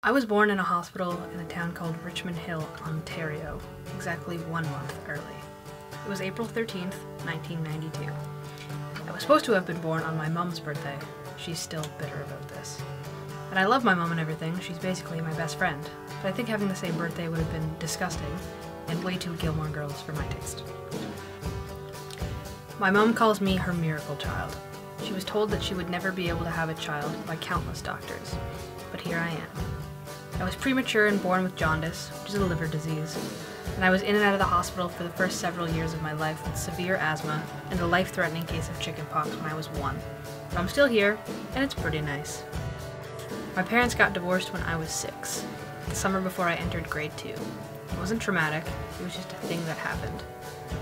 I was born in a hospital in a town called Richmond Hill, Ontario, exactly 1 month early. It was April 13th, 1992. I was supposed to have been born on my mom's birthday. She's still bitter about this. And I love my mom and everything, she's basically my best friend, but I think having the same birthday would have been disgusting and way too Gilmore Girls for my taste. My mom calls me her miracle child. She was told that she would never be able to have a child by countless doctors, but here I am. I was premature and born with jaundice, which is a liver disease, and I was in and out of the hospital for the first several years of my life with severe asthma and a life-threatening case of chickenpox when I was 1. But I'm still here, and it's pretty nice. My parents got divorced when I was 6, the summer before I entered grade 2. It wasn't traumatic, it was just a thing that happened.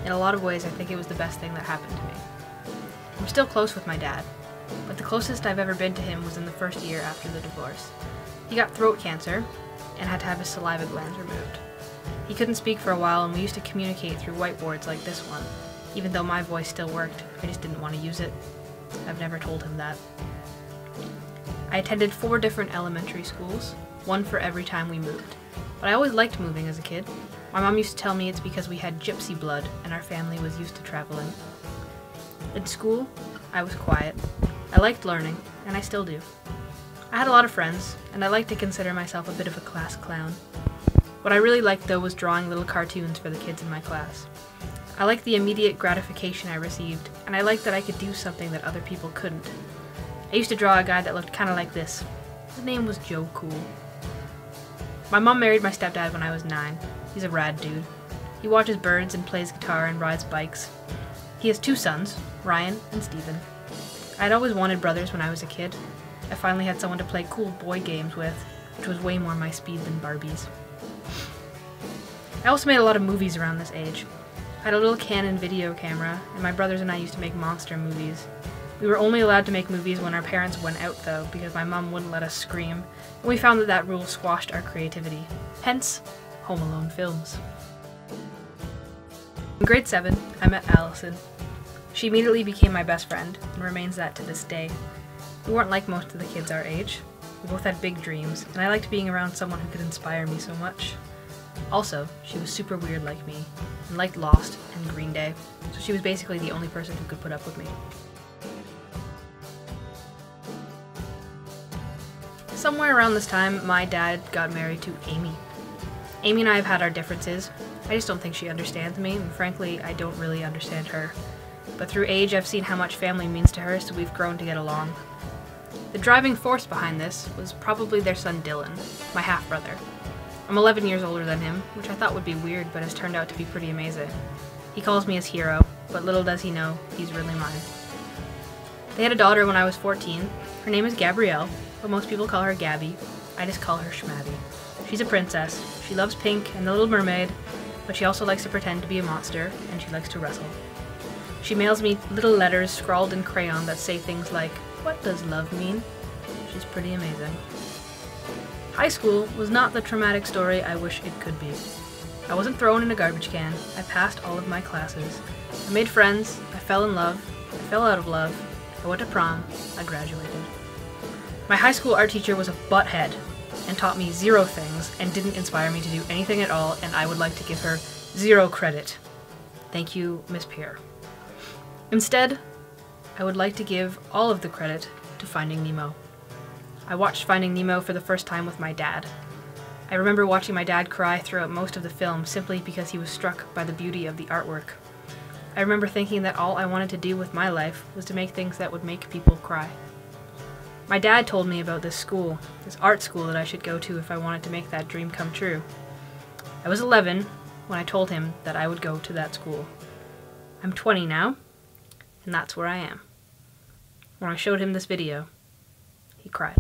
In a lot of ways, I think it was the best thing that happened to me. I'm still close with my dad, but the closest I've ever been to him was in the first year after the divorce. He got throat cancer and had to have his saliva glands removed. He couldn't speak for a while, and we used to communicate through whiteboards like this one. Even though my voice still worked, I just didn't want to use it. I've never told him that. I attended 4 different elementary schools, one for every time we moved. But I always liked moving as a kid. My mom used to tell me it's because we had gypsy blood and our family was used to traveling. In school, I was quiet. I liked learning, and I still do. I had a lot of friends, and I like to consider myself a bit of a class clown. What I really liked, though, was drawing little cartoons for the kids in my class. I liked the immediate gratification I received, and I liked that I could do something that other people couldn't. I used to draw a guy that looked kind of like this. His name was Joe Cool. My mom married my stepdad when I was 9. He's a rad dude. He watches birds and plays guitar and rides bikes. He has 2 sons, Ryan and Steven. I'd always wanted brothers when I was a kid. I finally had someone to play cool boy games with, which was way more my speed than Barbie's. I also made a lot of movies around this age. I had a little Canon video camera, and my brothers and I used to make monster movies. We were only allowed to make movies when our parents went out, though, because my mom wouldn't let us scream, and we found that that rule squashed our creativity. Hence, Home Alone films. In grade 7, I met Allison. She immediately became my best friend, and remains that to this day. We weren't like most of the kids our age. We both had big dreams, and I liked being around someone who could inspire me so much. Also, she was super weird like me, and liked Lost and Green Day, so she was basically the only person who could put up with me. Somewhere around this time, my dad got married to Amy. Amy and I have had our differences. I just don't think she understands me, and frankly, I don't really understand her. But through age, I've seen how much family means to her, so we've grown to get along. The driving force behind this was probably their son Dylan, my half-brother. I'm 11 years older than him, which I thought would be weird, but has turned out to be pretty amazing. He calls me his hero, but little does he know, he's really mine. They had a daughter when I was 14. Her name is Gabrielle, but most people call her Gabby. I just call her Schmabby. She's a princess. She loves pink and the Little Mermaid, but she also likes to pretend to be a monster, and she likes to wrestle. She mails me little letters scrawled in crayon that say things like, "What does love mean?" She's pretty amazing. High school was not the traumatic story I wish it could be. I wasn't thrown in a garbage can. I passed all of my classes. I made friends. I fell in love. I fell out of love. I went to prom. I graduated. My high school art teacher was a butthead and taught me 0 things and didn't inspire me to do anything at all, and I would like to give her 0 credit. Thank you, Miss Pierre. Instead, I would like to give all of the credit to Finding Nemo. I watched Finding Nemo for the first time with my dad. I remember watching my dad cry throughout most of the film simply because he was struck by the beauty of the artwork. I remember thinking that all I wanted to do with my life was to make things that would make people cry. My dad told me about this school, this art school that I should go to if I wanted to make that dream come true. I was 11 when I told him that I would go to that school. I'm 20 now, and that's where I am. When I showed him this video, he cried.